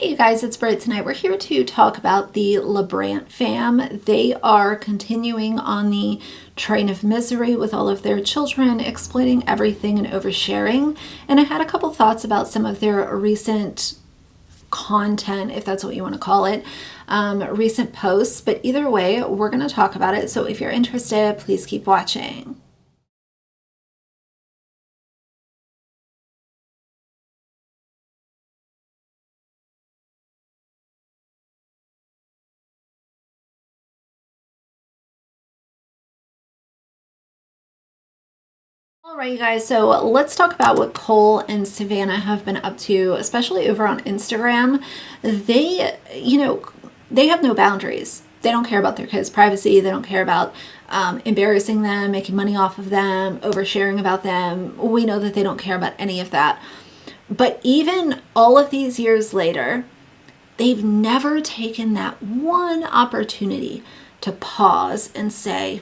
Hey you guys, it's Britt. Tonight we're here to talk about the LaBrant fam. They are continuing on the train of misery with all of their children, exploiting everything and oversharing. And I had a couple thoughts about some of their recent content, if that's what you want to call it, recent posts. But either way, we're going to talk about it. So if you're interested, please keep watching. All right, you guys, so let's talk about what Cole and Savannah have been up to, especially over on Instagram. They have no boundaries. They don't care about their kids' privacy. They don't care about embarrassing them, making money off of them, oversharing about them. We know that they don't care about any of that. But even all of these years later, they've never taken that one opportunity to pause and say,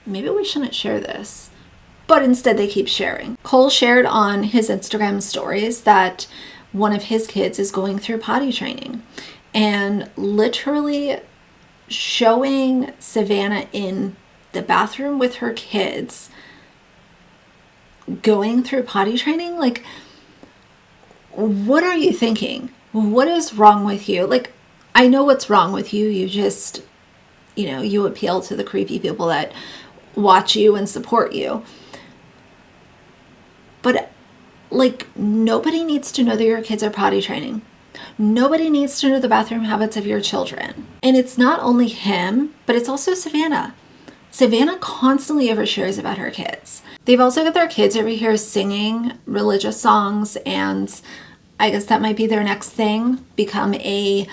maybe we shouldn't share this. But instead they keep sharing. Cole shared on his Instagram stories that one of his kids is going through potty training and literally showing Savannah in the bathroom with her kids going through potty training. Like, what are you thinking? What is wrong with you? Like, I know what's wrong with you. You just, you appeal to the creepy people that watch you and support you. But like, nobody needs to know that your kids are potty training. Nobody needs to know the bathroom habits of your children. And it's not only him, but it's also Savannah. Savannah constantly overshares about her kids. They've also got their kids over here singing religious songs, and I guess that might be their next thing, become the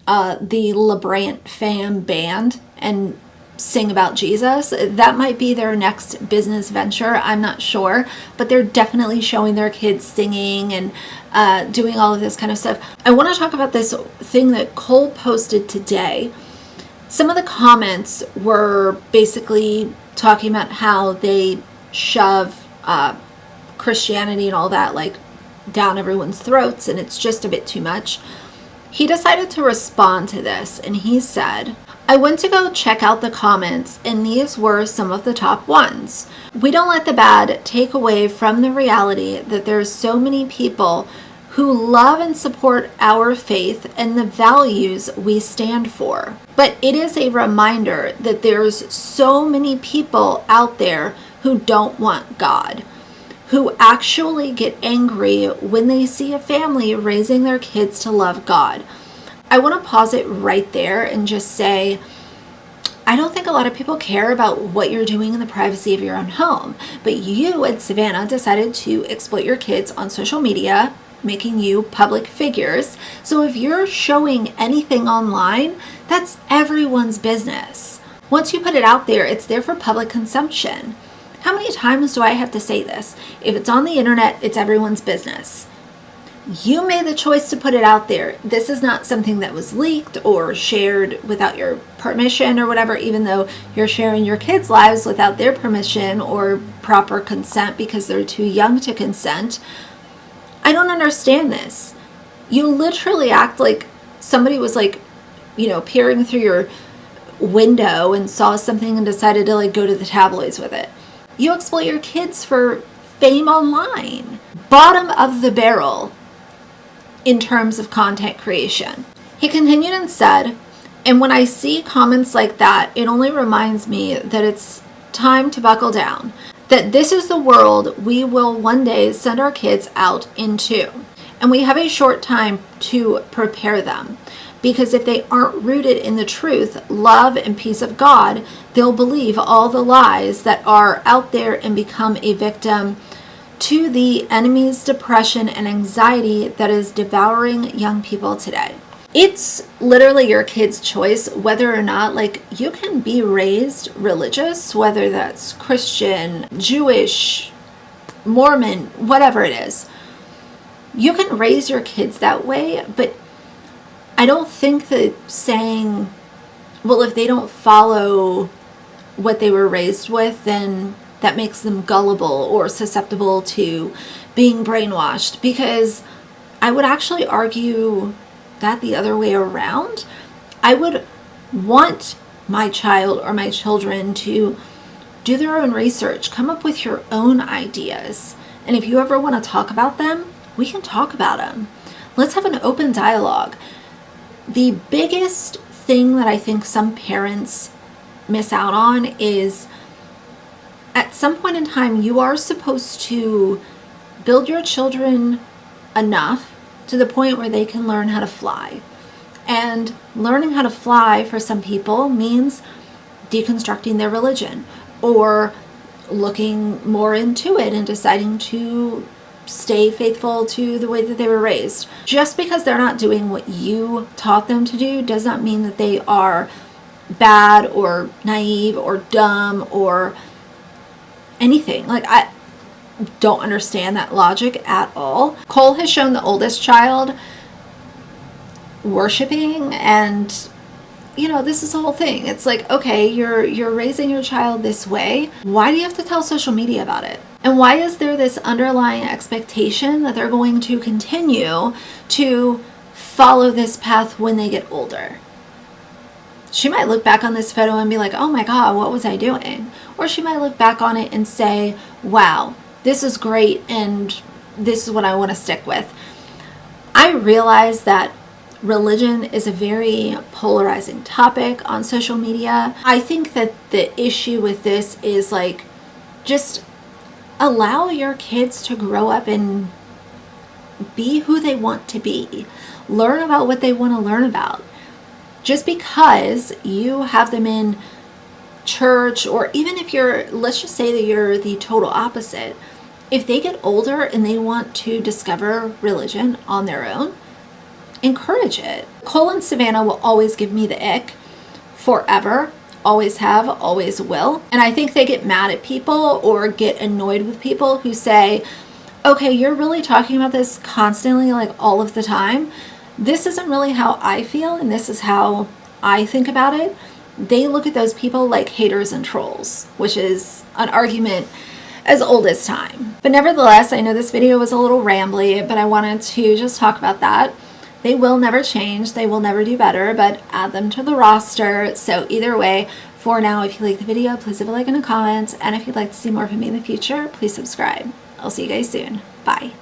LaBrant fam band and sing about Jesus. That might be their next business venture. I'm not sure, but they're definitely showing their kids singing and doing all of this kind of stuff. I want to talk about this thing that Cole posted today. Some of the comments were basically talking about how they shove Christianity and all that like down everyone's throats, and it's just a bit too much. He decided to respond to this, and he said, I went to go check out the comments, and these were some of the top ones. We don't let the bad take away from the reality that there's so many people who love and support our faith and the values we stand for. But it is a reminder that there's so many people out there who don't want God, who actually get angry when they see a family raising their kids to love God. I want to pause it right there and just say, I don't think a lot of people care about what you're doing in the privacy of your own home, but you and Savannah decided to exploit your kids on social media, making you public figures. So if you're showing anything online, that's everyone's business. Once you put it out there, it's there for public consumption. How many times do I have to say this? If it's on the internet, it's everyone's business. You made the choice to put it out there. This is not something that was leaked or shared without your permission or whatever, even though you're sharing your kids' lives without their permission or proper consent because they're too young to consent. I don't understand this. You literally act like somebody was like, peering through your window and saw something and decided to like go to the tabloids with it. You exploit your kids for fame online. Bottom of the barrel in terms of content creation. He continued and said, and when I see comments like that, it only reminds me that it's time to buckle down, that this is the world we will one day send our kids out into. And we have a short time to prepare them, because if they aren't rooted in the truth, love, and peace of God, they'll believe all the lies that are out there and become a victim to the enemy's depression and anxiety that is devouring young people today. It's literally your kid's choice whether or not, like, you can be raised religious, whether that's Christian, Jewish, Mormon, whatever it is. You can raise your kids that way, but I don't think that saying, well, if they don't follow what they were raised with, then that makes them gullible or susceptible to being brainwashed, because I would actually argue that the other way around. I would want my child or my children to do their own research, come up with your own ideas. And if you ever want to talk about them, we can talk about them. Let's have an open dialogue. The biggest thing that I think some parents miss out on is at some point in time, you are supposed to build your children enough to the point where they can learn how to fly. And learning how to fly for some people means deconstructing their religion or looking more into it and deciding to stay faithful to the way that they were raised. Just because they're not doing what you taught them to do does not mean that they are bad or naive or dumb or anything. Like, I don't understand that logic at all. Cole has shown the oldest child worshiping, and this is the whole thing. It's like, okay, you're raising your child this way. Why do you have to tell social media about it? And why is there this underlying expectation that they're going to continue to follow this path when they get older? She might look back on this photo and be like, oh my God, what was I doing? Or she might look back on it and say, wow, this is great and this is what I want to stick with. I realize that religion is a very polarizing topic on social media. I think that the issue with this is like, just allow your kids to grow up and be who they want to be. Learn about what they want to learn about. Just because you have them in church, or even if let's just say that you're the total opposite, if they get older and they want to discover religion on their own, encourage it. Cole and Savannah will always give me the ick forever. Always have, always will. And I think they get mad at people or get annoyed with people who say, okay, you're really talking about this constantly, like all of the time. This isn't really how I feel, and this is how I think about it. They look at those people like haters and trolls, which is an argument as old as time. But nevertheless, I know this video was a little rambly, but I wanted to just talk about that. They will never change. They will never do better, but add them to the roster. So either way, for now, if you like the video, please leave a like and a comment. And if you'd like to see more from me in the future, please subscribe. I'll see you guys soon. Bye.